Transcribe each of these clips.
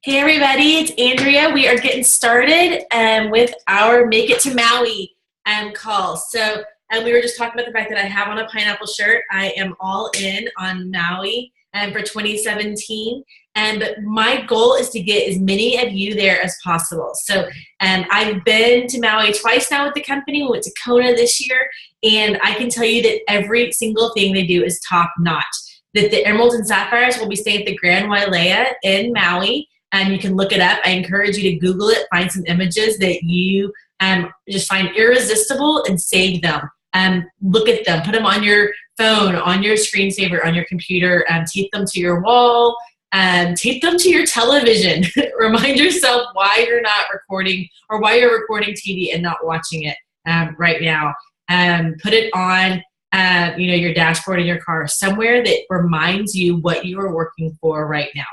Hey everybody, it's Andrea. We are getting started with our Make It to Maui call. We were just talking about the fact that I have on a pineapple shirt. I am all in on Maui for 2017. But my goal is to get as many of you there as possible. I've been to Maui twice now with the company. We went to Kona this year, and I can tell you that every single thing they do is top notch. That the Emeralds and Sapphires will be staying at the Grand Wailea in Maui. You can look it up. I encourage you to Google it, find some images that you just find irresistible and save them. Look at them, put them on your phone, on your screensaver, on your computer, tape them to your wall, tape them to your television. Remind yourself why you're not recording or why you're recording TV and not watching it right now. Put it on your dashboard in your car, somewhere that reminds you what you are working for right now.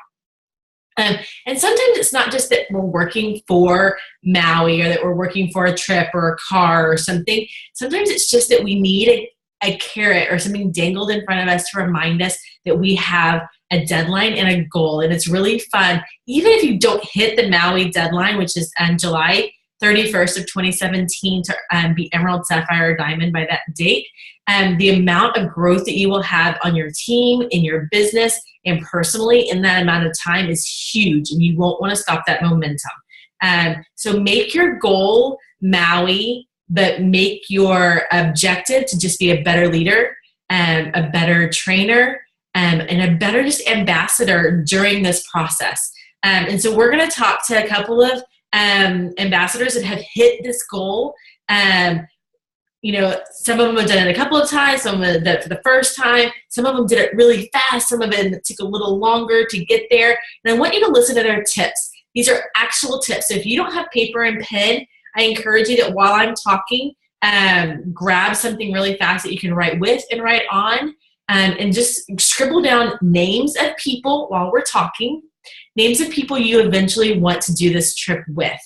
And sometimes it's not just that we're working for Maui or that we're working for a trip or a car or something. Sometimes it's just that we need a carrot or something dangled in front of us to remind us that we have a deadline and a goal. And it's really fun. Even if you don't hit the Maui deadline, which is July 31st of 2017 to be Emerald, Sapphire, or Diamond by that date, the amount of growth that you will have on your team, in your business, and personally in that amount of time is huge, and you won't want to stop that momentum. So make your goal Maui, but make your objective to just be a better leader, a better trainer, and a better just ambassador during this process. And so we're going to talk to a couple of ambassadors that have hit this goal. Some of them have done it a couple of times, some of them did it for the first time, some of them did it really fast, some of them took a little longer to get there. And I want you to listen to their tips. These are actual tips. So if you don't have paper and pen, I encourage you that while I'm talking, grab something really fast that you can write with and write on, and just scribble down names of people while we're talking, names of people you eventually want to do this trip with.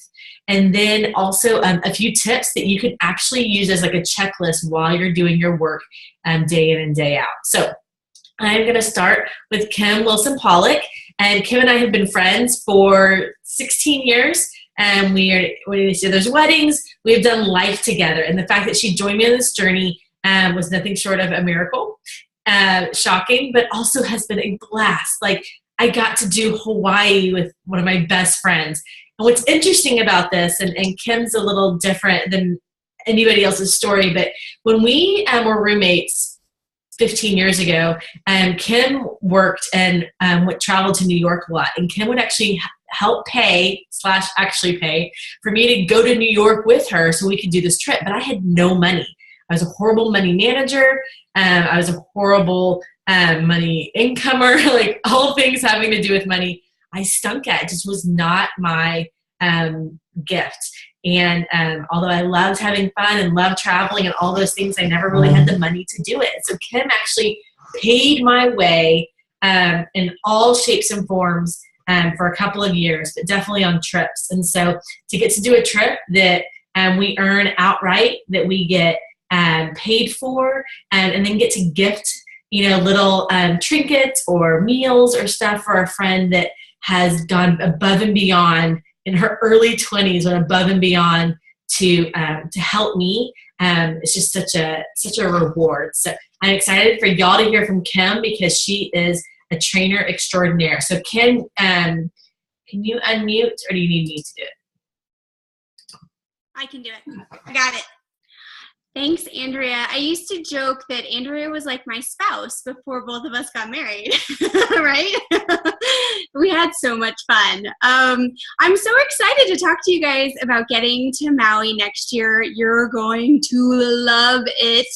And then also a few tips that you can actually use as like a checklist while you're doing your work day in and day out. So I'm going to start with Kim Wilson-Pollock. And Kim and I have been friends for 16 years. And there's weddings. We've done life together. And the fact that she joined me on this journey was nothing short of a miracle. Shocking, but also has been a blast. Like, I got to do Hawaii with one of my best friends. And what's interesting about this, and Kim's a little different than anybody else's story, but when we were roommates 15 years ago, Kim worked and traveled to New York a lot. And Kim would actually help actually pay for me to go to New York with her so we could do this trip. But I had no money. I was a horrible money manager. I was a horrible money incomer, like all things having to do with money. I stunk at it. Just was not my gift. And although I loved having fun and loved traveling and all those things, I never really had the money to do it. So Kim actually paid my way in all shapes and forms for a couple of years, but definitely on trips. And so to get to do a trip that we earn outright, that we get paid for, and then get to gift little trinkets or meals or stuff for a friend that has gone above and beyond in her early 20s, went above and beyond to help me. It's just such a reward. So I'm excited for y'all to hear from Kim because she is a trainer extraordinaire. So Kim, can you unmute, or do you need me to do it? I can do it. I got it. Thanks, Andrea. I used to joke that Andrea was like my spouse before both of us got married, right? We had so much fun. I'm so excited to talk to you guys about getting to Maui next year. You're going to love it.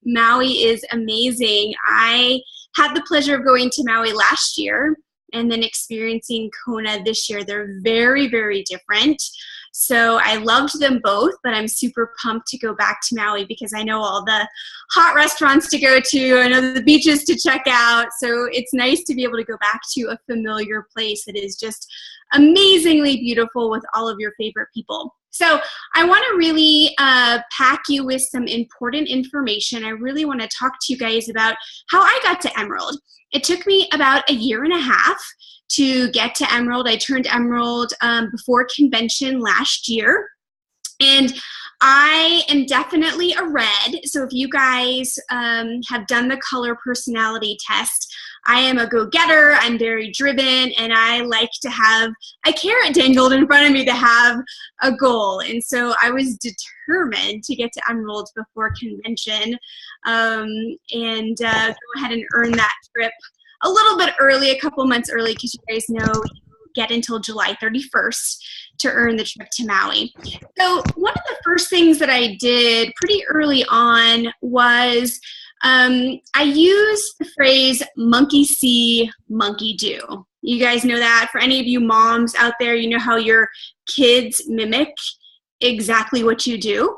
Maui is amazing. I had the pleasure of going to Maui last year and then experiencing Kona this year. They're very, very different. So I loved them both, but I'm super pumped to go back to Maui because I know all the hot restaurants to go to. I know the beaches to check out. So it's nice to be able to go back to a familiar place that is just amazingly beautiful with all of your favorite people. So I want to really pack you with some important information. I really want to talk to you guys about how I got to Emerald. It took me about a year and a half to get to Emerald. I turned Emerald before convention last year. And I am definitely a red. So if you guys have done the color personality test, I am a go-getter, I'm very driven, and I like to have a carrot dangled in front of me to have a goal. And so I was determined to get to Emerald before convention and go ahead and earn that trip a little bit early, a couple months early, because you guys know you get until July 31st to earn the trip to Maui. So one of the first things that I did pretty early on was I used the phrase monkey see, monkey do. You guys know that. For any of you moms out there, you know how your kids mimic exactly what you do.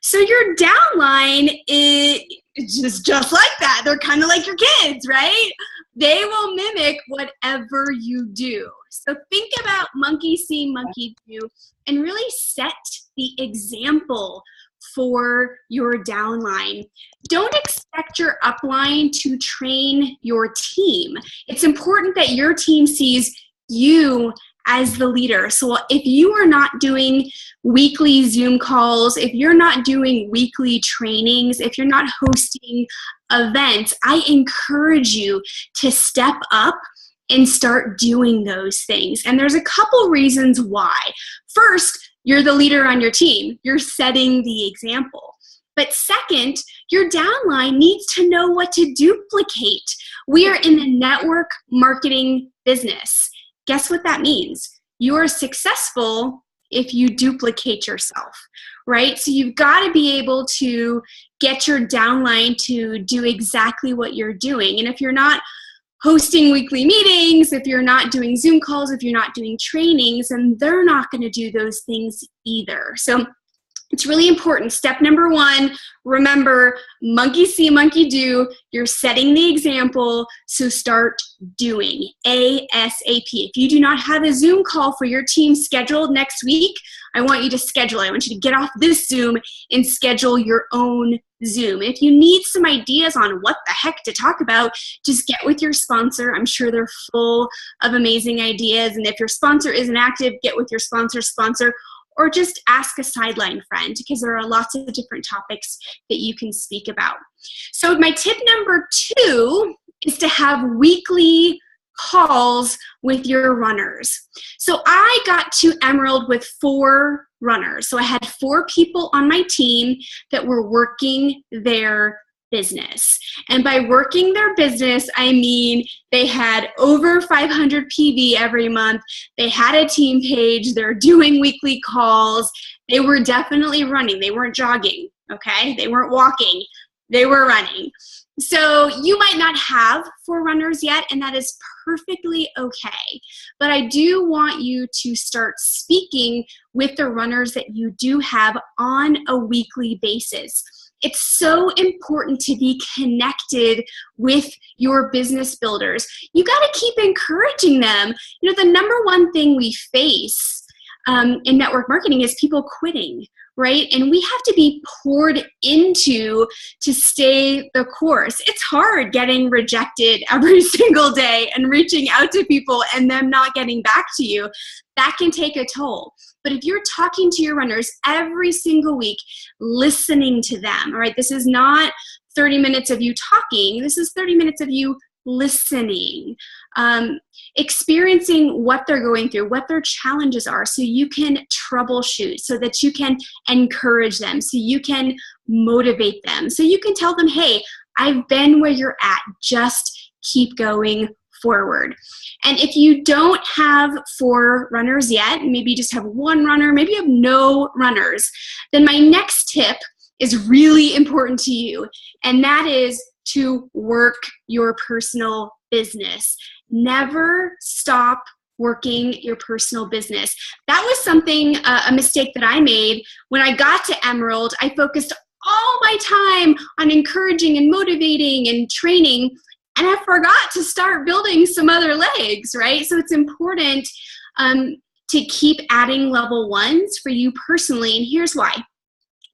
So your downline is just like that. They're kind of like your kids, right? They will mimic whatever you do. So think about monkey see, monkey do, and really set the example for your downline. Don't expect your upline to train your team. It's important that your team sees you as the leader. So if you are not doing weekly Zoom calls, if you're not doing weekly trainings, if you're not hosting events, I encourage you to step up and start doing those things. And there's a couple reasons why. First, you're the leader on your team. You're setting the example. But second, your downline needs to know what to duplicate. We are in the network marketing business. Guess what that means? You are successful if you duplicate yourself, right? So you've got to be able to get your downline to do exactly what you're doing. And if you're not hosting weekly meetings, if you're not doing Zoom calls, if you're not doing trainings, then they're not going to do those things either. So it's really important. Step number one, remember, monkey see, monkey do. You're setting the example, so start doing ASAP. If you do not have a Zoom call for your team scheduled next week, I want you to schedule it. I want you to get off this Zoom and schedule your own Zoom. If you need some ideas on what the heck to talk about, just get with your sponsor. I'm sure they're full of amazing ideas. And if your sponsor isn't active, get with your sponsor, or just ask a sideline friend, because there are lots of different topics that you can speak about. So my tip number 2 is to have weekly calls with your runners. So I got to Emerald with 4 runners. So I had 4 people on my team that were working their business. And by working their business, I mean they had over 500 PV every month. They had a team page. They're doing weekly calls. They were definitely running. They weren't jogging, okay? They weren't walking. They were running. So you might not have 4 runners yet, and that is perfectly okay. But I do want you to start speaking with the runners that you do have on a weekly basis. It's so important to be connected with your business builders. You got to keep encouraging them. You know, the number one thing we face in network marketing is people quitting, right? And we have to be poured into to stay the course. It's hard getting rejected every single day and reaching out to people and them not getting back to you. That can take a toll. But if you're talking to your runners every single week, listening to them, all right, this is not 30 minutes of you talking. This is 30 minutes of you listening, experiencing what they're going through, what their challenges are, so you can troubleshoot, so that you can encourage them, so you can motivate them, so you can tell them, hey, I've been where you're at, just keep going forward. And if you don't have 4 runners yet, maybe you just have 1 runner, maybe you have no runners, then my next tip is really important to you, and that is to work your personal business. Never stop working your personal business. That was something, a mistake that I made when I got to Emerald. I focused all my time on encouraging and motivating and training, and I forgot to start building some other legs, right? So it's important to keep adding level 1s for you personally, and here's why.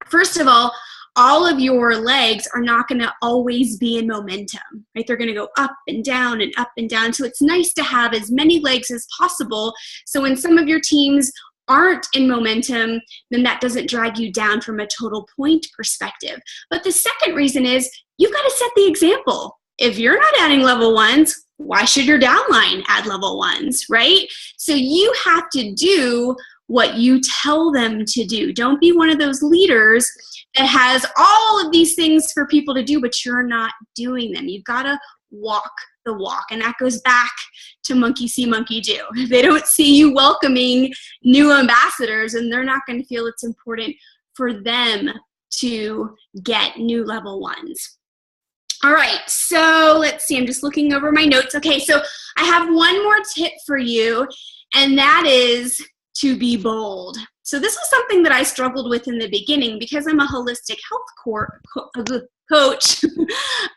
First of all, all of your legs are not going to always be in momentum, right? They're going to go up and down and up and down. So it's nice to have as many legs as possible. So when some of your teams aren't in momentum, then that doesn't drag you down from a total point perspective. But the second reason is you've got to set the example. If you're not adding level ones, why should your downline add level ones, right? So you have to do what you tell them to do. Don't be one of those leaders that has all of these things for people to do, but you're not doing them. You've got to walk the walk. And that goes back to monkey see, monkey do. If they don't see you welcoming new ambassadors, and they're not going to feel it's important for them to get new level ones. All right, so let's see. I'm just looking over my notes. Okay, so I have one more tip for you, and that is to be bold. So this was something that I struggled with in the beginning because I'm a holistic health coach.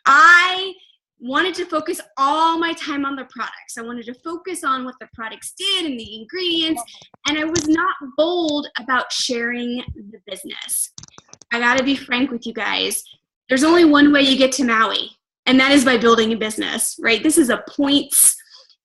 I wanted to focus all my time on the products. I wanted to focus on what the products did and the ingredients, and I was not bold about sharing the business. I gotta be frank with you guys. There's only one way you get to Maui, and that is by building a business, right? This is a points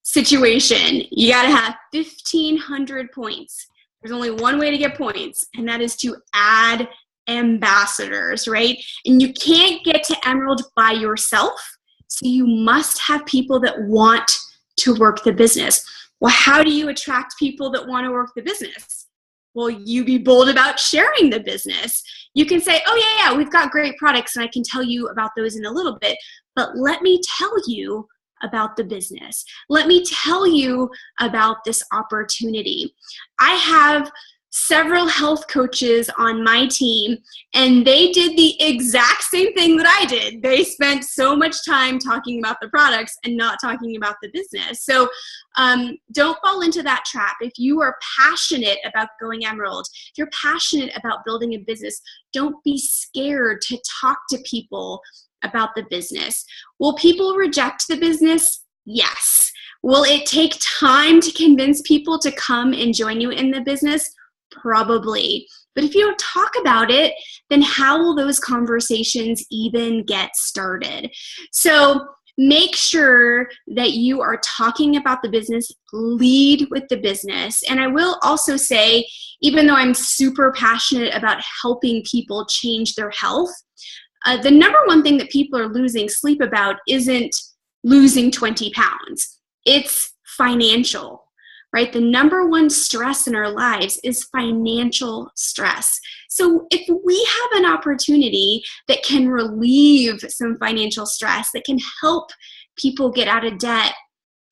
situation. You gotta have 1,500 points. There's only one way to get points, and that is to add ambassadors, right? And you can't get to Emerald by yourself, so you must have people that want to work the business. Well, how do you attract people that want to work the business? Well, you be bold about sharing the business. You can say, oh yeah, we've got great products and I can tell you about those in a little bit, but let me tell you about the business. Let me tell you about this opportunity. I have several health coaches on my team, and they did the exact same thing that I did. They spent so much time talking about the products and not talking about the business. So don't fall into that trap. If you are passionate about going Emerald, if you're passionate about building a business, don't be scared to talk to people about the business. Will people reject the business? Yes. Will it take time to convince people to come and join you in the business? Probably. But if you don't talk about it, then how will those conversations even get started? So make sure that you are talking about the business, lead with the business. And I will also say, even though I'm super passionate about helping people change their health, the number one thing that people are losing sleep about isn't losing 20 pounds. It's financial. Right? The number one stress in our lives is financial stress. So if we have an opportunity that can relieve some financial stress, that can help people get out of debt,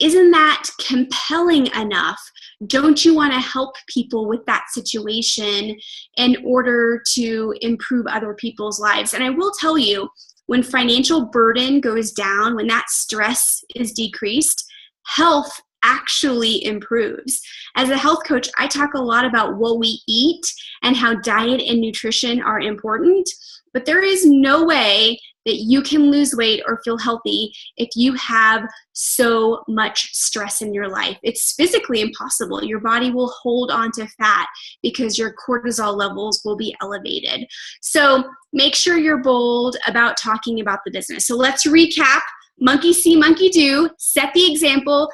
isn't that compelling enough? Don't you want to help people with that situation in order to improve other people's lives? And I will tell you, when financial burden goes down, when that stress is decreased, health actually improves. As a health coach, I talk a lot about what we eat and how diet and nutrition are important, but there is no way that you can lose weight or feel healthy if you have so much stress in your life. It's physically impossible. Your body will hold on to fat because your cortisol levels will be elevated. So make sure you're bold about talking about the business. So let's recap. Monkey see, monkey do. Set the example.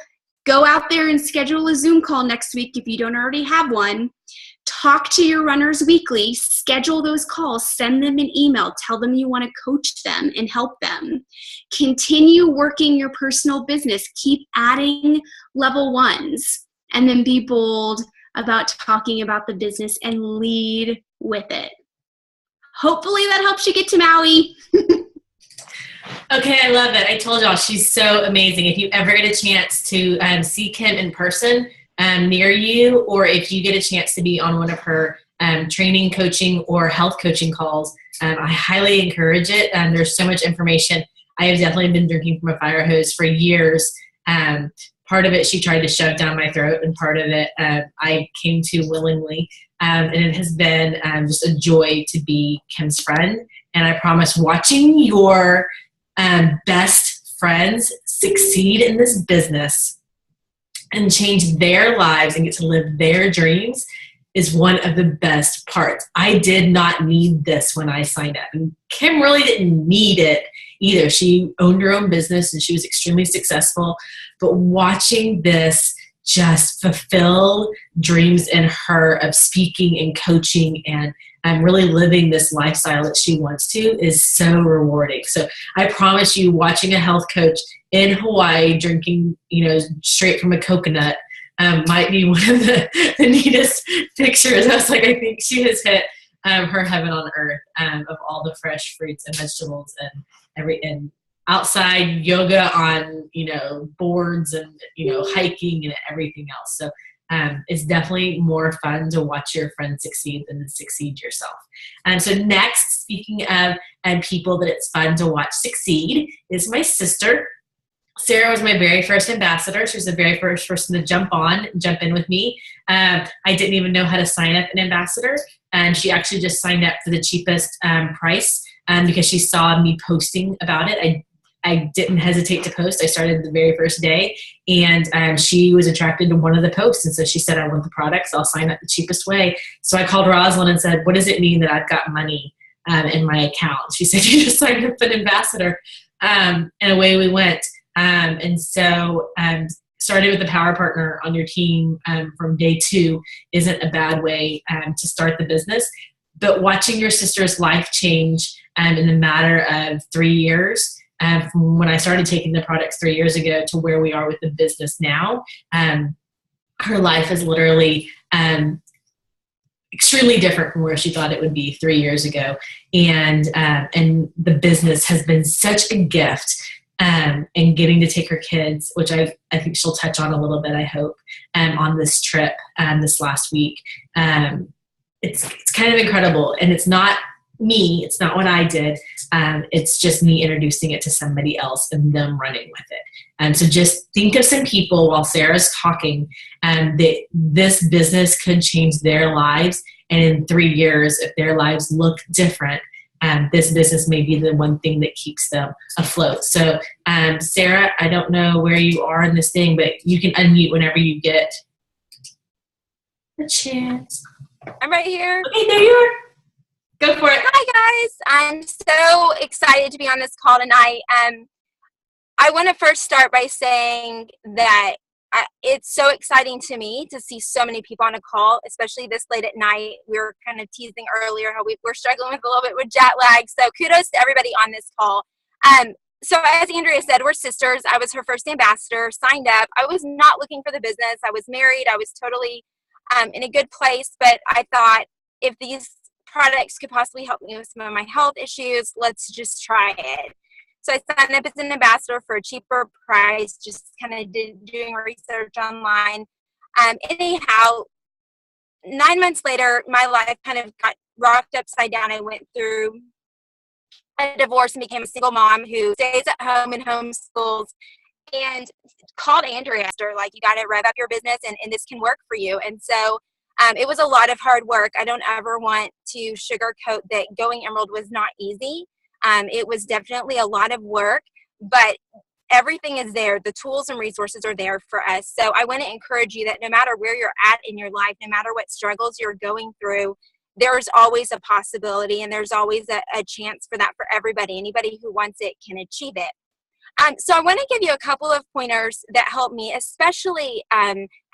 Go out there and schedule a Zoom call next week if you don't already have one. Talk to your runners weekly. Schedule those calls. Send them an email. Tell them you want to coach them and help them. Continue working your personal business. Keep adding level ones. And then be bold about talking about the business and lead with it. Hopefully that helps you get to Maui. Okay, I love it. I told y'all she's so amazing. If you ever get a chance to see Kim in person near you, or if you get a chance to be on one of her training, coaching, or health coaching calls, I highly encourage it. There's so much information. I have definitely been drinking from a fire hose for years. Part of it she tried to shove down my throat, and part of it I came to willingly. And it has been just a joy to be Kim's friend. And I promise, watching your best friends succeed in this business and change their lives and get to live their dreams is one of the best parts. I did not need this when I signed up. And Kim really didn't need it either. She owned her own business and she was extremely successful. But watching this just fulfill dreams in her of speaking and coaching and really living this lifestyle that she wants to is so rewarding. So I promise you, watching a health coach in Hawaii drinking, straight from a coconut might be one of the neatest pictures. I was like, I think she has hit her heaven on earth of all the fresh fruits and vegetables and outside yoga on, boards and, hiking and everything else. So it's definitely more fun to watch your friends succeed than to succeed yourself. So next, speaking of people that it's fun to watch succeed, is my sister. Sara was my very first ambassador. She was the very first person to jump in with me. I didn't even know how to sign up an ambassador. And she actually just signed up for the cheapest price because she saw me posting about it. I didn't hesitate to post. I started the very first day, and she was attracted to one of the posts. And so she said, I want the products. I'll sign up the cheapest way. So I called Rosalind and said, what does it mean that I've got money in my account? She said, you just signed up an ambassador. And away we went. And so starting with a power partner on your team from day 2 isn't a bad way to start the business. But watching your sister's life change in the matter of 3 years, from when I started taking the products 3 years ago to where we are with the business now, her life is literally extremely different from where she thought it would be 3 years ago. And the business has been such a gift. And getting to take her kids, which I think she'll touch on a little bit, I hope, on this trip this last week. It's kind of incredible. And it's not me. It's not what I did. It's just me introducing it to somebody else and them running with it. So just think of some people while Sara's talking that this business could change their lives. And in 3 years, if their lives look different, this business may be the one thing that keeps them afloat. So, Sara, I don't know where you are in this thing, but you can unmute whenever you get a chance. I'm right here. Okay, there you are. Go for it. Hi, guys. I'm so excited to be on this call tonight. I want to first start by saying that it's so exciting to me to see so many people on a call, especially this late at night. We were kind of teasing earlier how we're struggling with a little bit with jet lag. So kudos to everybody on this call. So as Andrea said, we're sisters. I was her first ambassador, signed up. I was not looking for the business. I was married. I was totally in a good place. But I thought if these products could possibly help me with some of my health issues, let's just try it. So I signed up as an ambassador for a cheaper price, just kind of doing research online. Anyhow, 9 months later, my life kind of got rocked upside down. I went through a divorce and became a single mom who stays at home and homeschools, and called Andrea, like, you got to rev up your business and this can work for you. And so it was a lot of hard work. I don't ever want to sugarcoat that going Emerald was not easy. It was definitely a lot of work, but everything is there. The tools and resources are there for us. So I want to encourage you that no matter where you're at in your life, no matter what struggles you're going through, there's always a possibility and there's always a chance for that for everybody. Anybody who wants it can achieve it. So I want to give you a couple of pointers that helped me, especially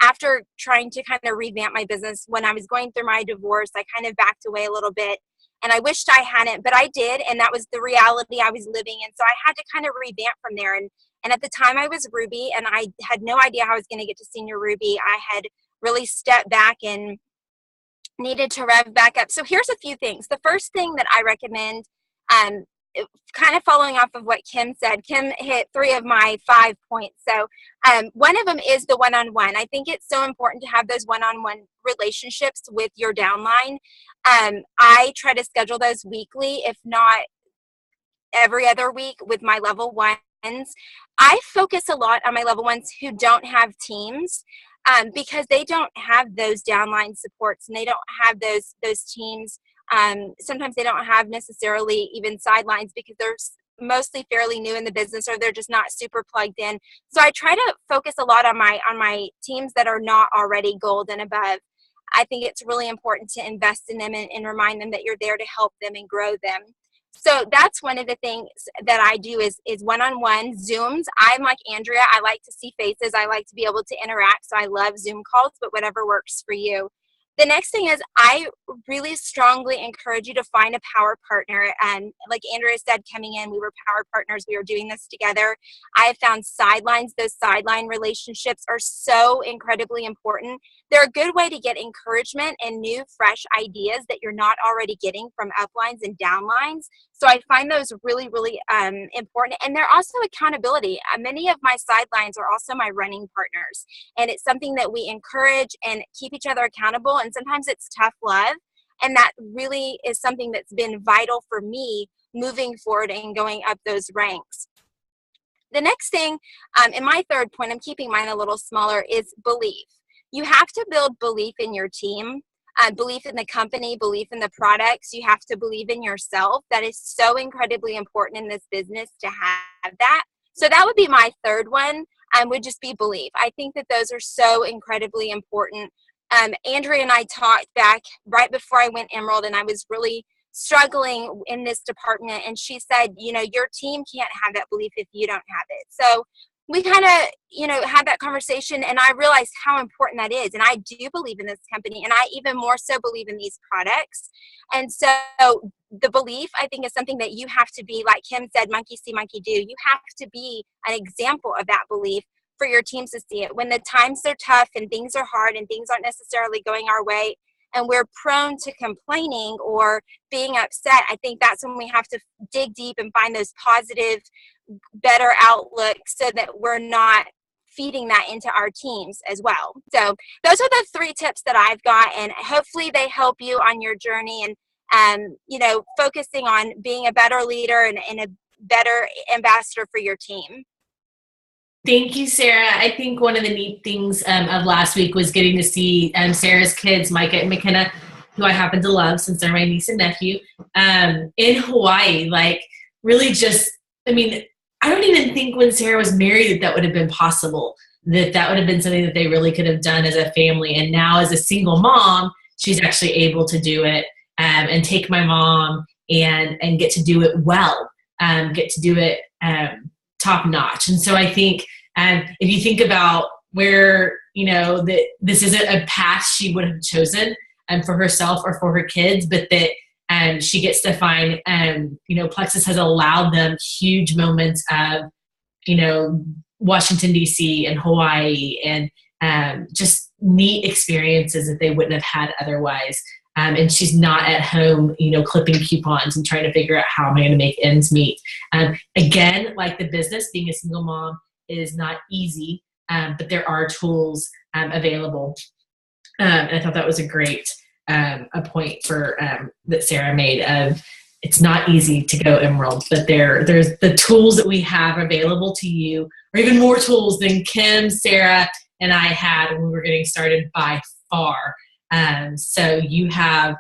after trying to kind of revamp my business. When I was going through my divorce, I kind of backed away a little bit. And I wished I hadn't, but I did. And that was the reality I was living in. So I had to kind of revamp from there. And at the time I was Ruby and I had no idea how I was going to get to senior Ruby. I had really stepped back and needed to rev back up. So here's a few things. The first thing that I recommend, kind of following off of what Kim said, Kim hit 3 of my 5 points. So one of them is the one-on-one. I think it's so important to have those one-on-one relationships with your downline. I try to schedule those weekly, if not every other week, with my level ones. I focus a lot on my level ones who don't have teams because they don't have those downline supports and they don't have those teams. Sometimes they don't have necessarily even sidelines because they're mostly fairly new in the business or they're just not super plugged in. So I try to focus a lot on my teams that are not already gold and above. I think it's really important to invest in them and remind them that you're there to help them and grow them. So that's one of the things that I do is one-on-one Zooms. I'm like Andrea. I like to see faces. I like to be able to interact. So I love Zoom calls, but whatever works for you. The next thing is I really strongly encourage you to find a power partner. And like Andrea said, coming in, we were power partners. We were doing this together. I have found sidelines. Those sideline relationships are so incredibly important. They're a good way to get encouragement and new, fresh ideas that you're not already getting from uplines and downlines. So I find those really, really important. And they're also accountability. Many of my sidelines are also my running partners. And it's something that we encourage and keep each other accountable. And sometimes it's tough love. And that really is something that's been vital for me moving forward and going up those ranks. The next thing, and my third point, I'm keeping mine a little smaller, is belief. You have to build belief in your team. Belief in the company, belief in the products. You have to believe in yourself. That is so incredibly important in this business to have that. So that would be my third one, would just be belief. I think that those are so incredibly important. Andrea and I talked back right before I went Emerald, and I was really struggling in this department. And she said, your team can't have that belief if you don't have it. So we kind of, had that conversation, and I realized how important that is. And I do believe in this company, and I even more so believe in these products. And so the belief, I think, is something that you have to be, like Kim said, monkey see, monkey do. You have to be an example of that belief for your teams to see it. When the times are tough and things are hard and things aren't necessarily going our way, and we're prone to complaining or being upset, I think that's when we have to dig deep and find those positive, better outlooks so that we're not feeding that into our teams as well. So those are the 3 tips that I've got, and hopefully they help you on your journey and, focusing on being a better leader and a better ambassador for your team. Thank you, Sara. I think one of the neat things of last week was getting to see Sara's kids, Micah and McKenna, who I happen to love since they're my niece and nephew, in Hawaii. Like, really just, I don't even think when Sara was married that would have been possible, that would have been something that they really could have done as a family. And now as a single mom, she's actually able to do it and take my mom and get to do it well, get to do it top notch. And so I think if you think about where, that this isn't a path she would have chosen for herself or for her kids, but that she gets to find, Plexus has allowed them huge moments of, Washington, D.C. and Hawaii and just neat experiences that they wouldn't have had otherwise. And she's not at home, clipping coupons and trying to figure out how am I going to make ends meet. Again, like the business, being a single mom is not easy, but there are tools available. And I thought that was a great a point for that Sara made of it's not easy to go Emerald, but there's the tools that we have available to you, or even more tools than Kim, Sara, and I had when we were getting started by far. So you have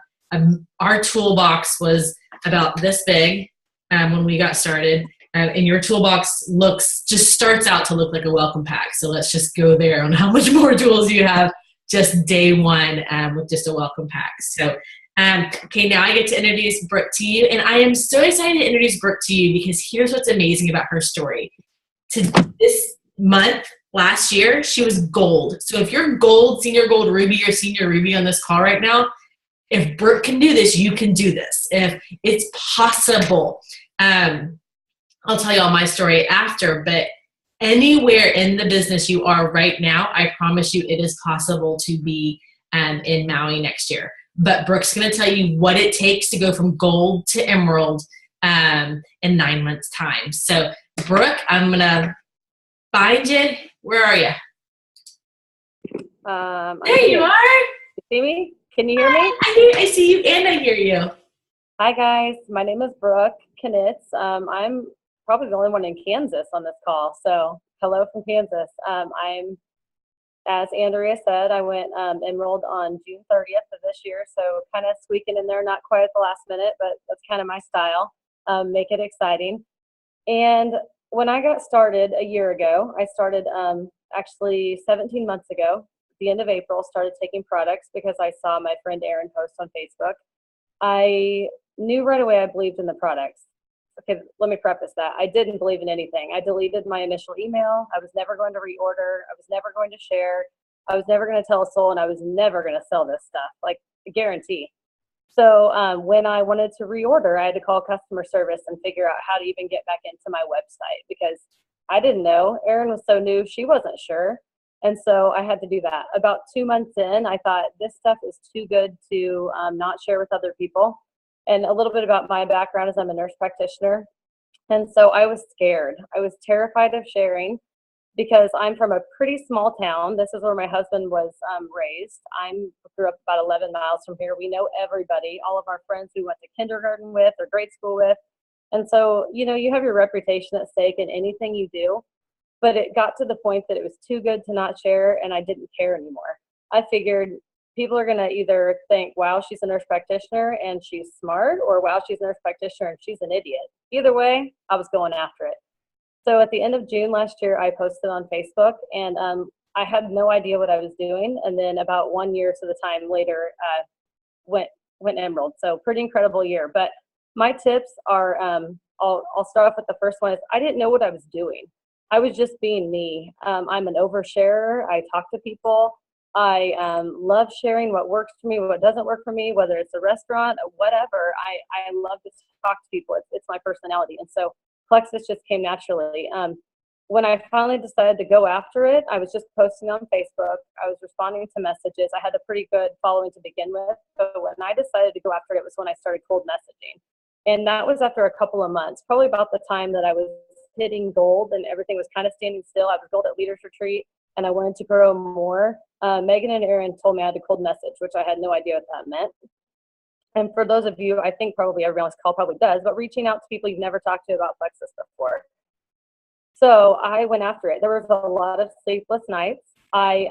our toolbox was about this big when we got started, and your toolbox starts out to look like a welcome pack. So let's just go there on how much more tools you have just day one with just a welcome pack. So okay, now I get to introduce Brooke to you, and I am so excited to introduce Brooke to you because here's what's amazing about her story. This month, last year, she was gold. So if you're gold, senior gold ruby, or senior ruby on this call right now, if Brooke can do this, you can do this. If it's possible. I'll tell you all my story after, but anywhere in the business you are right now, I promise you it is possible to be in Maui next year. But Brooke's going to tell you what it takes to go from gold to emerald in 9 months' time. So, Brooke, I'm going to find you. Where are you? There you are. You see me? Can you hear me? I see you and I hear you. Hi, guys. My name is Brooke Knitz. I'm probably the only one in Kansas on this call. So, hello from Kansas. As Andrea said, I went enrolled on June 30th of this year, so kind of squeaking in there, not quite at the last minute, but that's kind of my style, make it exciting. And when I got started a year ago, I started actually 17 months ago, the end of April, started taking products because I saw my friend Erin post on Facebook. I knew right away I believed in the products. Okay, let me preface that. I didn't believe in anything. I deleted my initial email. I was never going to reorder. I was never going to share. I was never going to tell a soul, and I was never going to sell this stuff, like a guarantee. So when I wanted to reorder, I had to call customer service and figure out how to even get back into my website because I didn't know. Erin was so new, she wasn't sure. And so I had to do that. About 2 months in, I thought this stuff is too good to not share with other people. And a little bit about my background is I'm a nurse practitioner. And so I was scared. I was terrified of sharing because I'm from a pretty small town. This is where my husband was raised. I grew up about 11 miles from here. We know everybody, all of our friends we went to kindergarten with or grade school with. And so, you know, you have your reputation at stake in anything you do. But it got to the point that it was too good to not share, and I didn't care anymore. I figured people are going to either think, wow, she's a nurse practitioner and she's smart, or wow, she's a nurse practitioner and she's an idiot. Either way, I was going after it. So at the end of June last year, I posted on Facebook, and I had no idea what I was doing. And then about 1 year to the time later, went emerald. So pretty incredible year. But my tips are, I'll start off with the first one is I didn't know what I was doing. I was just being me. I'm an oversharer. I talk to people. I love sharing what works for me, what doesn't work for me, whether it's a restaurant, whatever. I love to talk to people. It's my personality. And so Plexus just came naturally. When I finally decided to go after it, I was just posting on Facebook. I was responding to messages. I had a pretty good following to begin with. But when I decided to go after it was when I started cold messaging. And that was after a couple of months, probably about the time that I was hitting gold and everything was kind of standing still. I was gold at Leaders Retreat and I wanted to grow more. Megan and Erin told me I had to cold message, which I had no idea what that meant. And for those of you, I think probably everyone on this call probably does, but reaching out to people you've never talked to about Plexus before. So I went after it. There was a lot of sleepless nights. I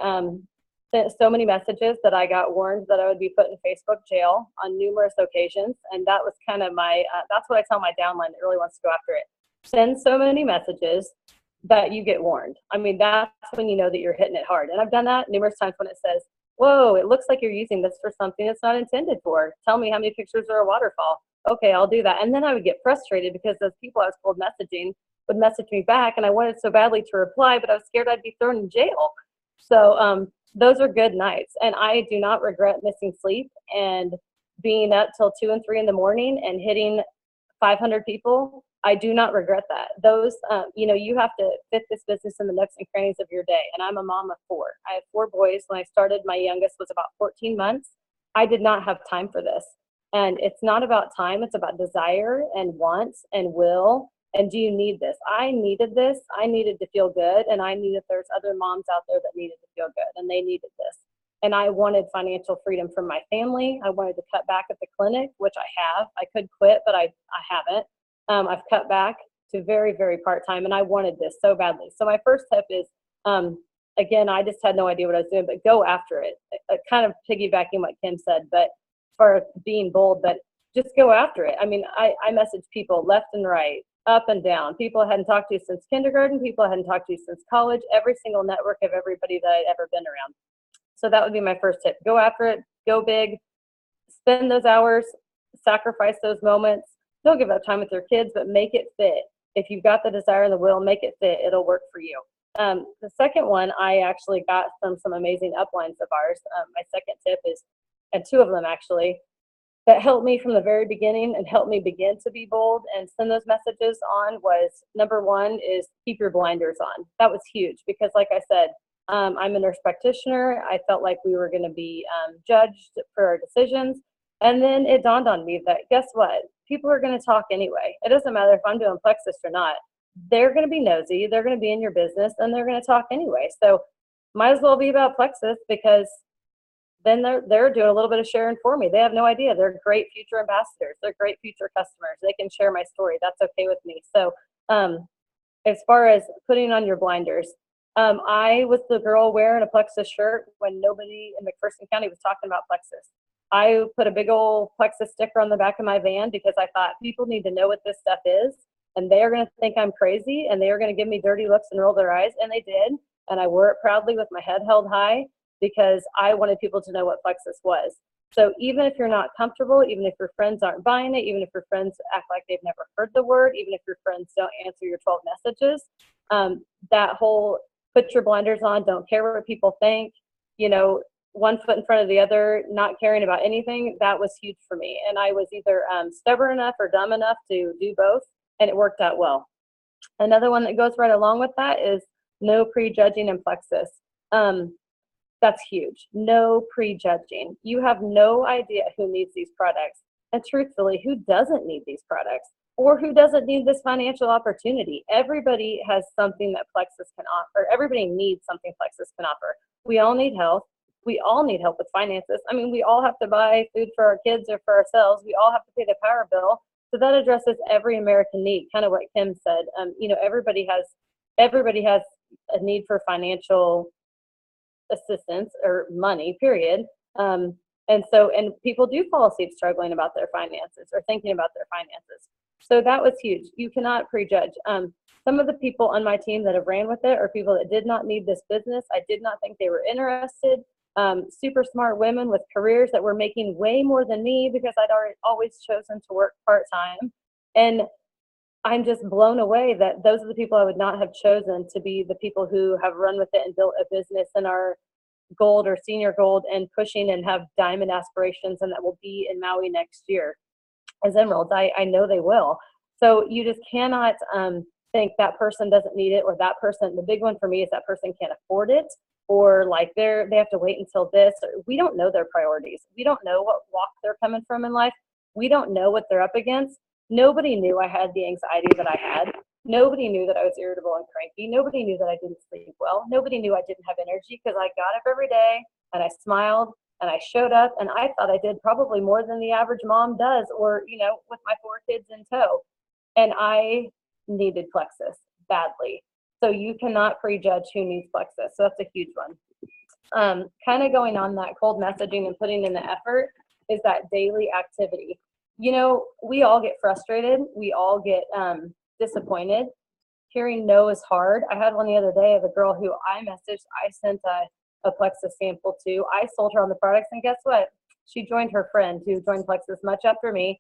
sent so many messages that I got warned that I would be put in Facebook jail on numerous occasions. And that was kind of my, that's what I tell my downline that really wants to go after it. Send so many messages that you get warned. I mean, that's when you know that you're hitting it hard. And I've done that numerous times when it says, whoa, it looks like you're using this for something it's not intended for. Tell me how many pictures are a waterfall. Okay, I'll do that. And then I would get frustrated because those people I was cold messaging would message me back and I wanted so badly to reply, but I was scared I'd be thrown in jail. So those are good nights. And I do not regret missing sleep and being up till 2 and 3 in the morning and hitting 500 people. I do not regret that. Those, you know, you have to fit this business in the nooks and crannies of your day. And I'm a mom of 4. I have 4 boys. When I started, my youngest was about 14 months. I did not have time for this. And it's not about time. It's about desire and wants and will. And do you need this? I needed this. I needed to feel good. And I knew that there's other moms out there that needed to feel good. And they needed this. And I wanted financial freedom from my family. I wanted to cut back at the clinic, which I have. I could quit, but I haven't. I've cut back to very, very part-time, and I wanted this so badly. So my first tip is, again, I just had no idea what I was doing, but go after it. Kind of piggybacking what Kim said, but for being bold, but just go after it. I mean, I message people left and right, up and down. People I hadn't talked to since kindergarten, people I hadn't talked to since college, every single network of everybody that I'd ever been around. So that would be my first tip. Go after it, go big, spend those hours, sacrifice those moments. Don't give up time with your kids, but make it fit. If you've got the desire and the will, make it fit. It'll work for you. The second one I actually got from some amazing uplines of ours. My second tip is, and 2 of them actually, that helped me from the very beginning and helped me begin to be bold and send those messages on was, number 1 is keep your blinders on. That was huge because like I said, I'm a nurse practitioner. I felt like we were going to be judged for our decisions. And then it dawned on me that guess what? People are going to talk anyway. It doesn't matter if I'm doing Plexus or not. They're going to be nosy. They're going to be in your business and they're going to talk anyway. So might as well be about Plexus because then they're doing a little bit of sharing for me. They have no idea. They're great future ambassadors. They're great future customers. They can share my story. That's okay with me. So as far as putting on your blinders, I was the girl wearing a Plexus shirt when nobody in McPherson County was talking about Plexus. I put a big old Plexus sticker on the back of my van because I thought people need to know what this stuff is and they are going to think I'm crazy and they are going to give me dirty looks and roll their eyes, and they did. And I wore it proudly with my head held high. because I wanted people to know what Plexus was. So even if you're not comfortable, even if your friends aren't buying it, even if your friends act like they've never heard the word, even if your friends don't answer your 12 messages, that whole put your blinders on, don't care what people think, you know, one foot in front of the other, not caring about anything, that was huge for me. And I was either stubborn enough or dumb enough to do both, and it worked out well. Another one that goes right along with that is no prejudging in Plexus. That's huge. No prejudging. You have no idea who needs these products. And truthfully, who doesn't need these products or who doesn't need this financial opportunity? Everybody has something that Plexus can offer. Everybody needs something Plexus can offer. We all need health. We all need help with finances. I mean, we all have to buy food for our kids or for ourselves. We all have to pay the power bill. So that addresses every American need, kind of what Kim said. You know, everybody has a need for financial assistance or money, period. And people do fall asleep struggling about their finances or thinking about their finances. So that was huge. You cannot prejudge. Some of the people on my team that have ran with it are people that did not need this business. I did not think they were interested. Super smart women with careers that were making way more than me because I'd always chosen to work part-time. And I'm just blown away that those are the people I would not have chosen to be the people who have run with it and built a business and are gold or senior gold and pushing and have diamond aspirations and that will be in Maui next year as emeralds. I know they will. So you just cannot think that person doesn't need it or that person. The big one for me is that person can't afford it or like they have to wait until this. We don't know their priorities. We don't know what walk they're coming from in life. We don't know what they're up against. Nobody knew I had the anxiety that I had. Nobody knew that I was irritable and cranky. Nobody knew that I didn't sleep well. Nobody knew I didn't have energy because I got up every day and I smiled and I showed up and I thought I did probably more than the average mom does or, you know, with my 4 kids in tow. And I needed Plexus badly. So you cannot prejudge who needs Plexus. So that's a huge one. Kind of going on that cold messaging and putting in the effort is that daily activity. You know, we all get frustrated. We all get disappointed. Hearing no is hard. I had one the other day of a girl who I messaged. I sent a Plexus sample to. I sold her on the products, and guess what? She joined her friend who joined Plexus much after me.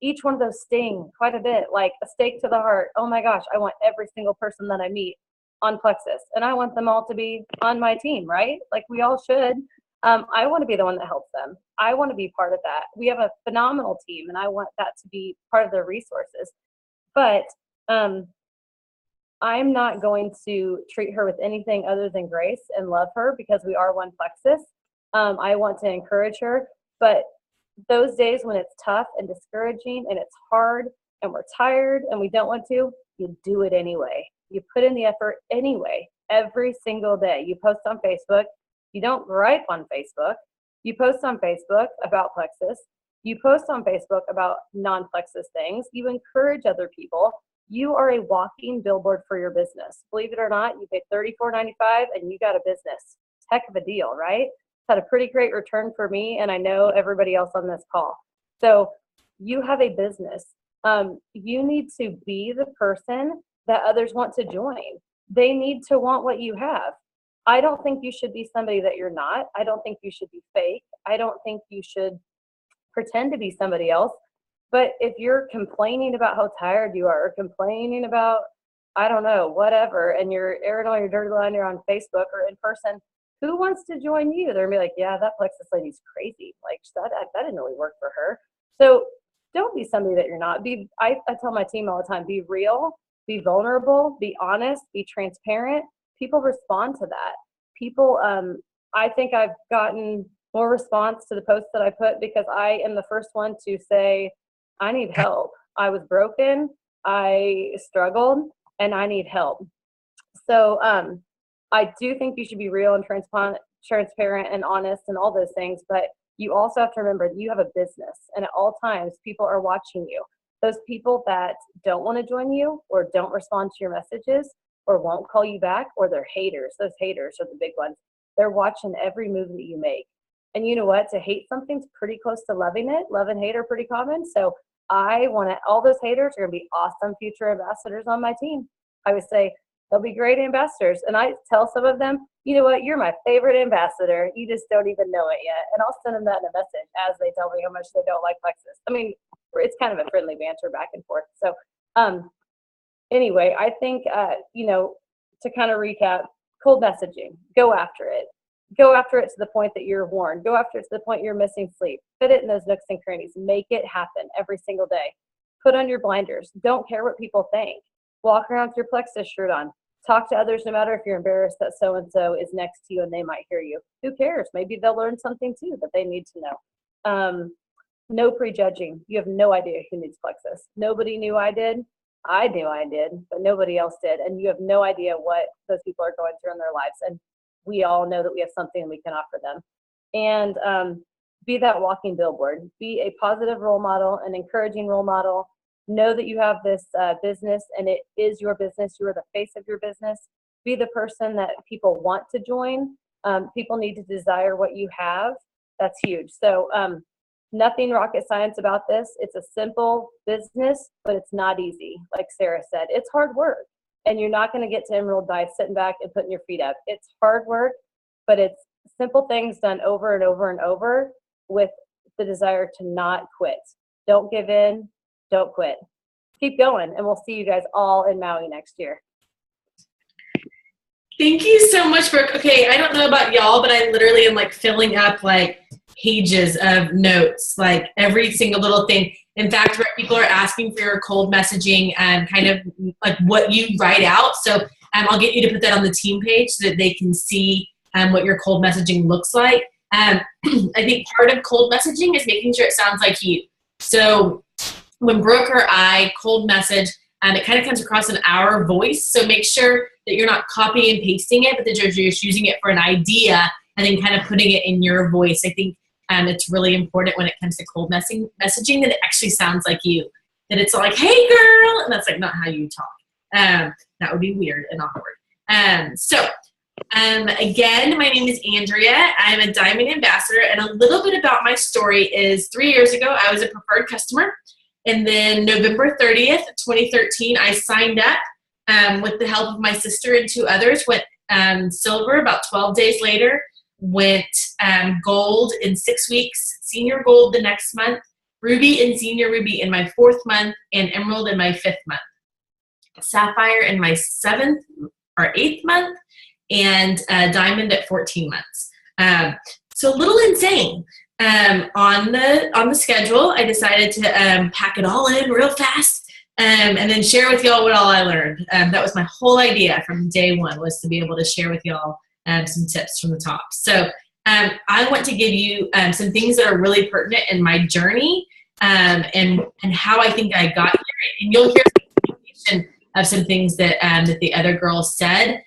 Each one of those sting quite a bit, like a stake to the heart. Oh my gosh, I want every single person that I meet on Plexus, and I want them all to be on my team, right? Like we all should. I want to be the one that helps them. I want to be part of that. We have a phenomenal team, and I want that to be part of their resources. But I'm not going to treat her with anything other than grace and love her because we are one Plexus. I want to encourage her. But those days when it's tough and discouraging and it's hard and we're tired and we don't want to, you do it anyway. You put in the effort anyway, every single day. You post on Facebook. You don't gripe on Facebook. You post on Facebook about Plexus. You post on Facebook about non-Plexus things. You encourage other people. You are a walking billboard for your business. Believe it or not, you pay $34.95 and you got a business. Heck of a deal, right? It's had a pretty great return for me, and I know everybody else on this call. So you have a business. You need to be the person that others want to join. They need to want what you have. I don't think you should be somebody that you're not. I don't think you should be fake. I don't think you should pretend to be somebody else. But if you're complaining about how tired you are, or complaining about, I don't know, whatever, and you're airing all your dirty laundry on Facebook or in person, who wants to join you? They're gonna be like, yeah, that Plexus lady's crazy. Like that didn't really work for her. So don't be somebody that you're not. I tell my team all the time, be real, be vulnerable, be honest, be transparent. People respond to that. People, I think I've gotten more response to the posts that I put because I am the first one to say, I need help. I was broken, I struggled, and I need help. So I do think you should be real and transparent and honest and all those things, but you also have to remember that you have a business, and at all times, people are watching you. Those people that don't want to join you or don't respond to your messages or won't call you back, or they're haters. Those haters are the big ones. They're watching every move that you make. And you know what? To hate something's pretty close to loving it. Love and hate are pretty common. So I want to, all those haters are going to be awesome future ambassadors on my team. I would say, They'll be great ambassadors. And I tell some of them, you know what, you're my favorite ambassador. You just don't even know it yet. And I'll send them that in a message as they tell me how much they don't like Plexus. I mean, it's kind of a friendly banter back and forth. So anyway, I think, to kind of recap, cold messaging, go after it. Go after it to the point that you're worn. Go after it to the point you're missing sleep. Fit it in those nooks and crannies. Make it happen every single day. Put on your blinders. Don't care what people think. Walk around with your Plexus shirt on. Talk to others no matter if you're embarrassed that so-and-so is next to you and they might hear you. Who cares? Maybe they'll learn something too that they need to know. No prejudging. You have no idea who needs Plexus. Nobody knew I did. I knew I did, but nobody else did. And you have no idea what those people are going through in their lives. And we all know that we have something we can offer them. And be that walking billboard. Be a positive role model, an encouraging role model. Know that you have this business and it is your business. You are the face of your business. Be the person that people want to join. People need to desire what you have. That's huge. So nothing rocket science about this. It's a simple business, but it's not easy. Like Sara said, it's hard work. And you're not going to get to Emerald by sitting back and putting your feet up. It's hard work, but it's simple things done over and over and over with the desire to not quit. Don't give in. Don't quit. Keep going, and we'll see you guys all in Maui next year. Thank you so much, Brooke. Okay, I don't know about y'all, but I literally am like filling up like pages of notes, like every single little thing. In fact, people are asking for your cold messaging and kind of like what you write out. So I'll get you to put that on the team page so that they can see what your cold messaging looks like. I think part of cold messaging is making sure it sounds like you. So when Brooke or I cold message, it kind of comes across in our voice. So make sure that you're not copying and pasting it, but that you're just using it for an idea and then kind of putting it in your voice. I think it's really important when it comes to cold messaging that it actually sounds like you. That it's like, hey girl, and that's like not how you talk. That would be weird and awkward. Again, my name is Andrea. I'm a Diamond Ambassador, and a little bit about my story is 3 years ago, I was a preferred customer. And then November 30th, 2013, I signed up with the help of my sister and 2 others, went silver about 12 days later, went gold in 6 weeks, senior gold the next month, ruby and senior ruby in my 4th month, and emerald in my 5th month, sapphire in my 7th or 8th month, and diamond at 14 months. So a little insane. On the schedule, I decided to pack it all in real fast and then share with y'all what all I learned. That was my whole idea from day one, was to be able to share with y'all some tips from the top. So I want to give you some things that are really pertinent in my journey and how I think I got here. And you'll hear some of some things that that the other girls said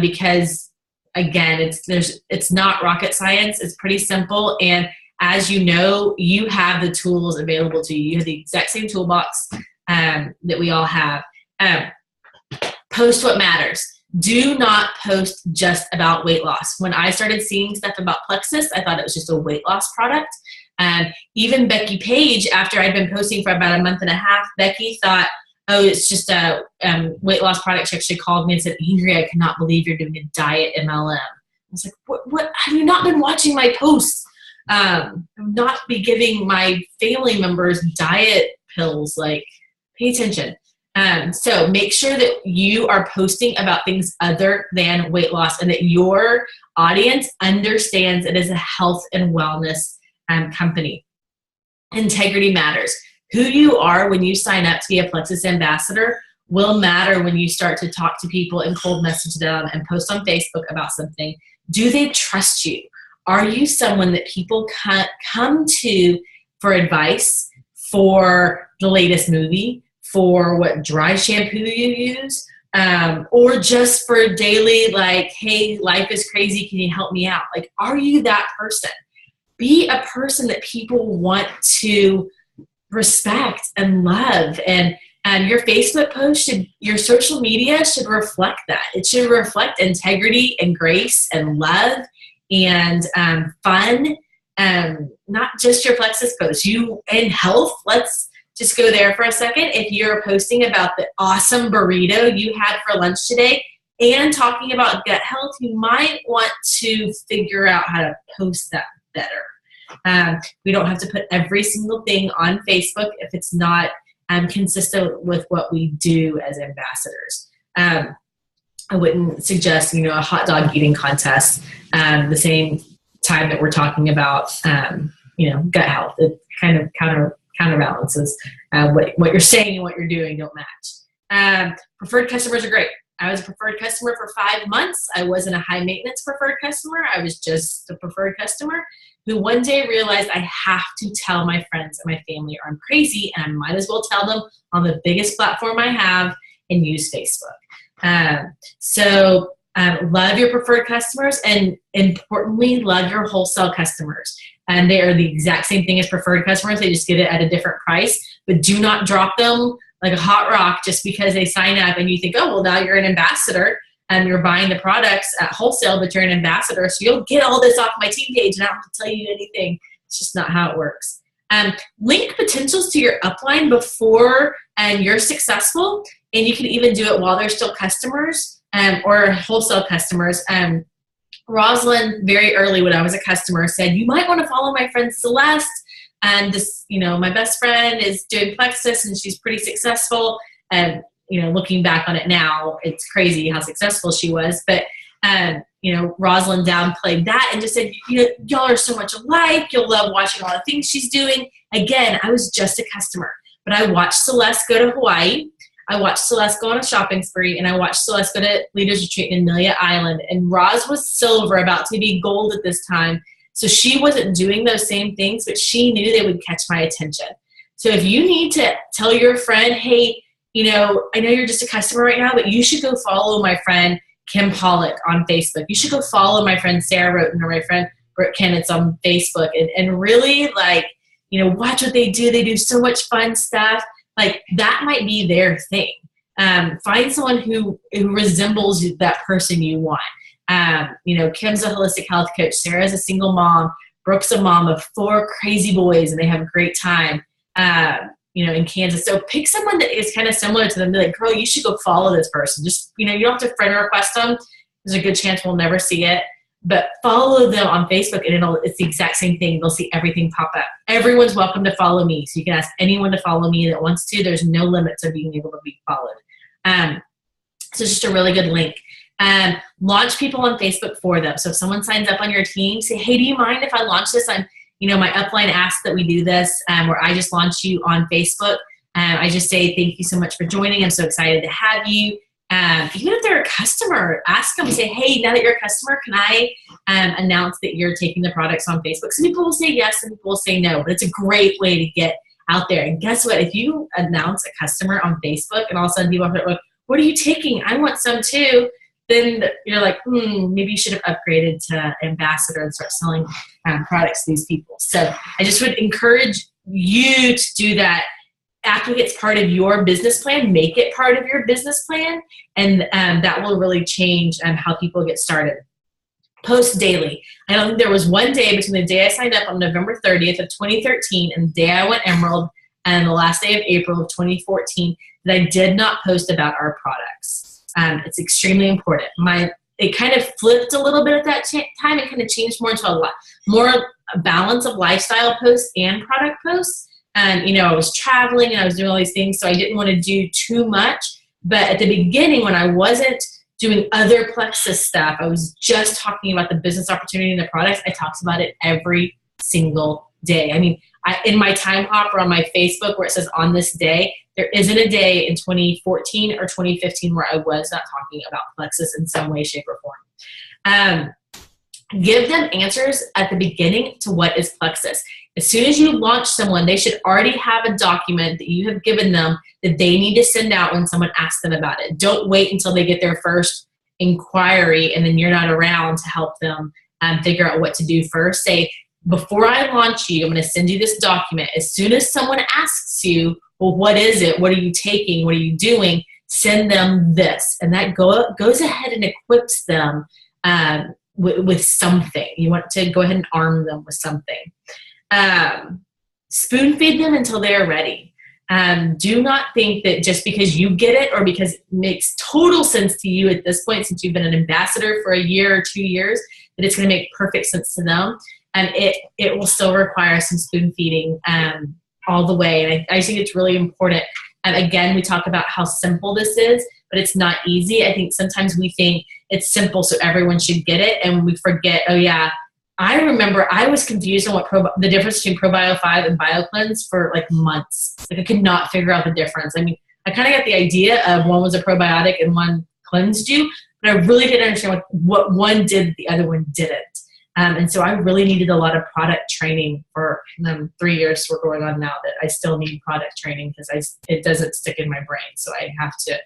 because again, it's not rocket science. It's pretty simple. And as you know, you have the tools available to you. You have the exact same toolbox that we all have. Post what matters. Do not post just about weight loss. When I started seeing stuff about Plexus, I thought it was just a weight loss product. Even Becky Page, after I'd been posting for about a month and a half, Becky thought, oh, it's just a weight loss product. She actually called me and said, Andrea, I cannot believe you're doing a diet MLM. I was like, what? Have you not been watching my posts? Not be giving my family members diet pills. Like, pay attention. So make sure that you are posting about things other than weight loss and that your audience understands it is a health and wellness company. Integrity matters. Who you are when you sign up to be a Plexus ambassador will matter when you start to talk to people and cold message them and post on Facebook about something. Do they trust you? Are you someone that people come to for advice, for the latest movie, for what dry shampoo you use, or just for daily, like, hey, life is crazy, can you help me out? Like, are you that person? Be a person that people want to respect and love. And your Facebook post your social media should reflect that. It should reflect integrity and grace and love and fun, not just your Plexus post. You and health, let's just go there for a second. If you're posting about the awesome burrito you had for lunch today, and talking about gut health, you might want to figure out how to post that better. We don't have to put every single thing on Facebook if it's not consistent with what we do as ambassadors. I wouldn't suggest, a hot dog eating contest the same time that we're talking about, gut health. It kind of counterbalances what you're saying and what you're doing don't match. Preferred customers are great. I was a preferred customer for 5 months. I wasn't a high maintenance preferred customer. I was just a preferred customer who one day realized I have to tell my friends and my family or I'm crazy, and I might as well tell them on the biggest platform I have and use Facebook. So love your preferred customers, and importantly, love your wholesale customers. And they are the exact same thing as preferred customers. They just get it at a different price, but do not drop them like a hot rock just because they sign up and you think, oh, well, now you're an ambassador and you're buying the products at wholesale, but you're an ambassador. So you'll get all this off my team page and I don't have to tell you anything. It's just not how it works. Link potentials to your upline before you're successful, and you can even do it while they're still customers or wholesale customers. Rosalind, very early when I was a customer, said, you might want to follow my friend Celeste. And this, my best friend is doing Plexus and she's pretty successful. And, looking back on it now, it's crazy how successful she was. But, Rosalind downplayed that and just said, y'all are so much alike. You'll love watching all the things she's doing. Again, I was just a customer, but I watched Celeste go to Hawaii. I watched Celeste go on a shopping spree, and I watched Celeste go to Leaders Retreat in Amelia Island. And Roz was silver, about to be gold at this time. So she wasn't doing those same things, but she knew they would catch my attention. So if you need to tell your friend, hey, I know you're just a customer right now, but you should go follow my friend Kim Pollock on Facebook. You should go follow my friend Sara Roten or my friend Brooke Kenneth on Facebook and really watch what they do. They do so much fun stuff. Like that might be their thing. Find someone who resembles that person you want. Kim's a holistic health coach. Sarah's a single mom. Brooke's a mom of 4 crazy boys, and they have a great time, in Kansas. So pick someone that is kind of similar to them. Be like, girl, you should go follow this person. Just, you don't have to friend request them. There's a good chance we'll never see it. But follow them on Facebook, and it's the exact same thing. They'll see everything pop up. Everyone's welcome to follow me. So you can ask anyone to follow me that wants to. There's no limit to being able to be followed. So it's just a really good link. Launch people on Facebook for them. So if someone signs up on your team, say, hey, do you mind if I launch this? My upline asks that we do this, where I just launch you on Facebook. I just say, thank you so much for joining. I'm so excited to have you. Even if they're a customer, ask them, say, hey, now that you're a customer, can I announce that you're taking the products on Facebook? Some people will say yes, and people will say no, but it's a great way to get out there. And guess what? If you announce a customer on Facebook and all of a sudden people are like, what are you taking? I want some too. Then you're like, maybe you should have upgraded to ambassador and start selling products to these people. So I just would encourage you to do that. After it gets part of your business plan, make it part of your business plan, and that will really change how people get started. Post daily. I don't think there was one day between the day I signed up on November 30th of 2013 and the day I went Emerald and the last day of April of 2014 that I did not post about our products. It's extremely important. It kind of flipped a little bit at that time. It kind of changed more into a lot more balance of lifestyle posts and product posts. I was traveling and I was doing all these things, so I didn't want to do too much. But at the beginning, when I wasn't doing other Plexus stuff, I was just talking about the business opportunity and the products. I talked about it every single day. In my time hopper on my Facebook where it says on this day, there isn't a day in 2014 or 2015 where I was not talking about Plexus in some way, shape, or form. Give them answers at the beginning to what is Plexus. As soon as you launch someone, they should already have a document that you have given them that they need to send out when someone asks them about it. Don't wait until they get their first inquiry and then you're not around to help them figure out what to do first. Say, before I launch you, I'm going to send you this document. As soon as someone asks you, well, what is it? What are you taking? What are you doing? Send them this. And that goes ahead and equips them with something. You want to go ahead and arm them with something. Spoon feed them until they're ready. Do not think that just because you get it or because it makes total sense to you at this point, since you've been an ambassador for a year or 2 years, that it's going to make perfect sense to them. And it will still require some spoon feeding all the way. And I think it's really important. And again, we talk about how simple this is, but it's not easy. I think sometimes we think it's simple, so everyone should get it. And we forget, oh yeah, I remember I was confused on what the difference between Probio 5 and BioCleanse for like months. Like I could not figure out the difference. I mean, I kind of got the idea of one was a probiotic and one cleansed you, but I really didn't understand what one did, the other one didn't. And so I really needed a lot of product training for 3 years we're going on now that I still need product training because it doesn't stick in my brain. So I have to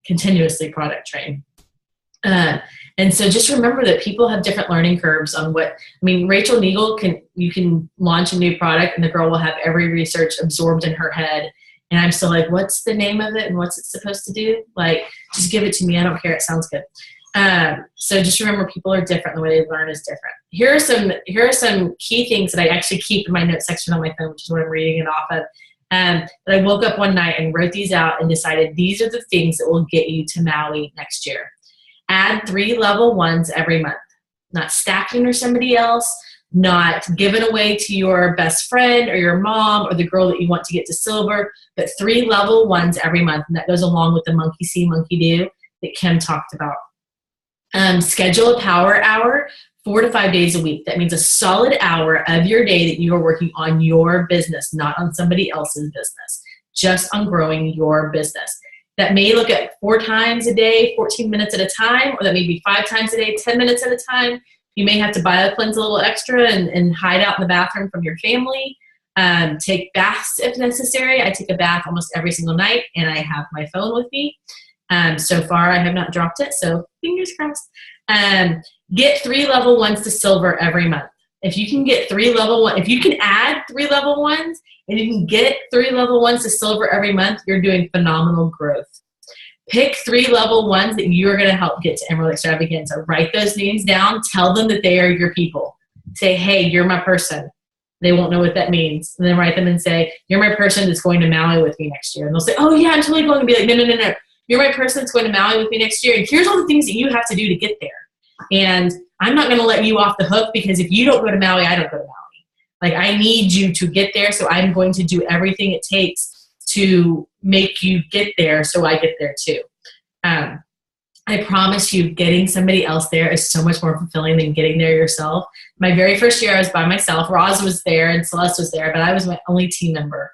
continuously product train. And so just remember that people have different learning curves on Rachel Neagle you can launch a new product and the girl will have every research absorbed in her head. And I'm still like, what's the name of it and what's it supposed to do? Like, just give it to me. I don't care. It sounds good. So just remember people are different. The way they learn is different. Here are some key things that I actually keep in my notes section on my phone, which is what I'm reading it off of. That I woke up one night and wrote these out and decided these are the things that will get you to Maui next year. Add 3 level 1s every month. Not stacking or somebody else, not given away to your best friend or your mom or the girl that you want to get to silver, but 3 level 1s every month. And that goes along with the monkey see, monkey do that Kim talked about. Schedule a power hour 4 to 5 days a week. That means a solid hour of your day that you are working on your business, not on somebody else's business, just on growing your business. That may look at 4 times a day, 14 minutes at a time, or that may be 5 times a day, 10 minutes at a time. You may have to BioCleanse a little extra and hide out in the bathroom from your family. Take baths if necessary. I take a bath almost every single night, and I have my phone with me. So far, I have not dropped it, so fingers crossed. Get 3 level 1s to silver every month. If you can get 3 level 1, if you can add 3 level 1s, and you can get 3 level 1s to silver every month, you're doing phenomenal growth. Pick 3 level 1s that you are going to help get to Emerald Extravaganza. Write those names down. Tell them that they are your people. Say, hey, you're my person. They won't know what that means. And then write them and say, you're my person that's going to Maui with me next year. And they'll say, oh, yeah, I'm totally going to be like, no. You're my person that's going to Maui with me next year. And here's all the things that you have to do to get there. And I'm not going to let you off the hook because if you don't go to Maui, I don't go to Maui. Like, I need you to get there, so I'm going to do everything it takes to make you get there so I get there too. I promise you, getting somebody else there is so much more fulfilling than getting there yourself. My very first year, I was by myself. Roz was there and Celeste was there, but I was my only team member.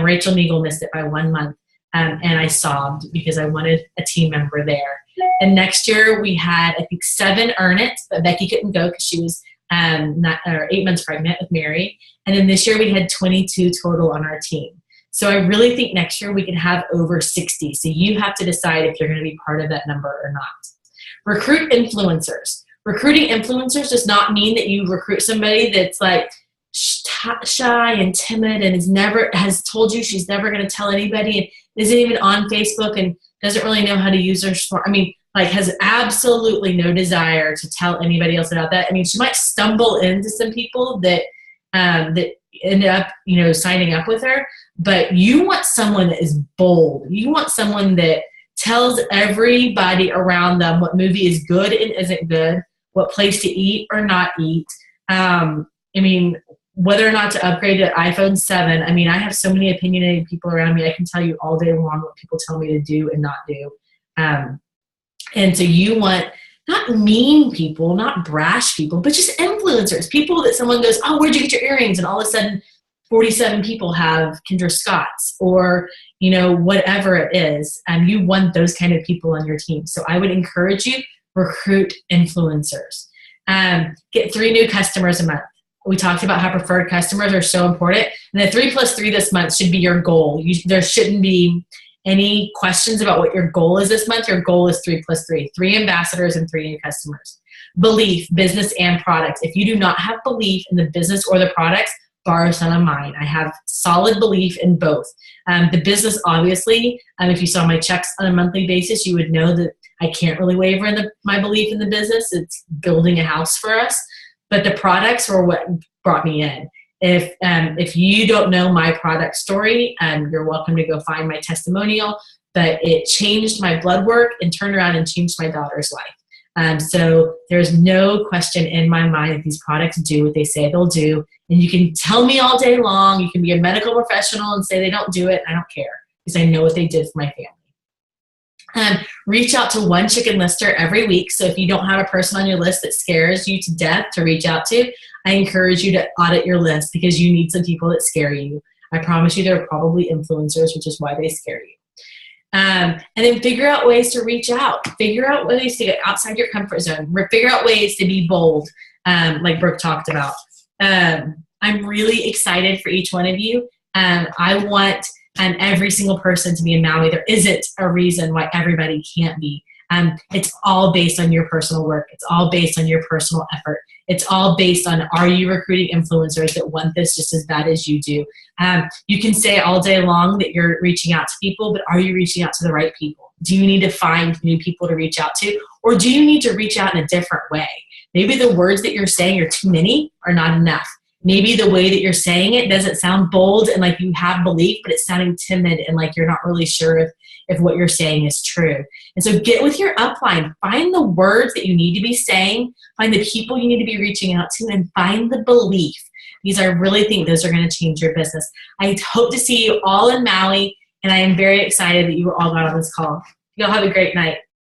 Rachel Neagle missed it by 1 month. And I sobbed because I wanted a team member there. And next year we had, I think, 7 earn it, but Becky couldn't go because she was 8 months pregnant with Mary. And then this year we had 22 total on our team. So I really think next year we can have over 60. So you have to decide if you're going to be part of that number or not. Recruit influencers. Recruiting influencers does not mean that you recruit somebody that's like shy and timid and has told you she's never going to tell anybody and isn't even on Facebook and doesn't really know how to use her has absolutely no desire to tell anybody else about that. I mean, she might stumble into some people that end up, signing up with her, but you want someone that is bold. You want someone that tells everybody around them what movie is good and isn't good, what place to eat or not eat. Whether or not to upgrade to iPhone 7. I mean, I have so many opinionated people around me. I can tell you all day long what people tell me to do and not do. And so you want not mean people, not brash people, but just influencers, people that someone goes, oh, where'd you get your earrings? And all of a sudden 47 people have Kendra Scott's or, whatever it is. You want those kind of people on your team. So I would encourage you, recruit influencers. Get 3 new customers a month. We talked about how preferred customers are so important. And the 3 + 3 this month should be your goal. There shouldn't be any questions about what your goal is this month. Your goal is 3 + 3. 3 ambassadors and 3 new customers. Belief, business and products. If you do not have belief in the business or the products, borrow some of mine. I have solid belief in both. The business, obviously, if you saw my checks on a monthly basis, you would know that I can't really waver in my belief in the business. It's building a house for us. But the products were what brought me in. If you don't know my product story, you're welcome to go find my testimonial, but it changed my blood work and turned around and changed my daughter's life. So there's no question in my mind that these products do what they say they'll do. And you can tell me all day long, you can be a medical professional and say they don't do it. I don't care, because I know what they did for my family. Reach out to one chicken lister every week. So if you don't have a person on your list that scares you to death to reach out to, I encourage you to audit your list, because you need some people that scare you. I promise you they're probably influencers, which is why they scare you. And then figure out ways to reach out. Figure out ways to get outside your comfort zone. Figure out ways to be bold, like Brooke talked about. I'm really excited for each one of you. I want every single person to be in Maui. There isn't a reason why everybody can't be. It's all based on your personal work. It's all based on your personal effort. It's all based on, are you recruiting influencers that want this just as bad as you do? You can say all day long that you're reaching out to people, but are you reaching out to the right people? Do you need to find new people to reach out to? Or do you need to reach out in a different way? Maybe the words that you're saying are too many or not enough. Maybe the way that you're saying it doesn't sound bold and like you have belief, but it's sounding timid and like you're not really sure if what you're saying is true. And so get with your upline. Find the words that you need to be saying. Find the people you need to be reaching out to, and find the belief. Because I really think those are going to change your business. I hope to see you all in Maui, and I am very excited that you all got on this call. Y'all have a great night.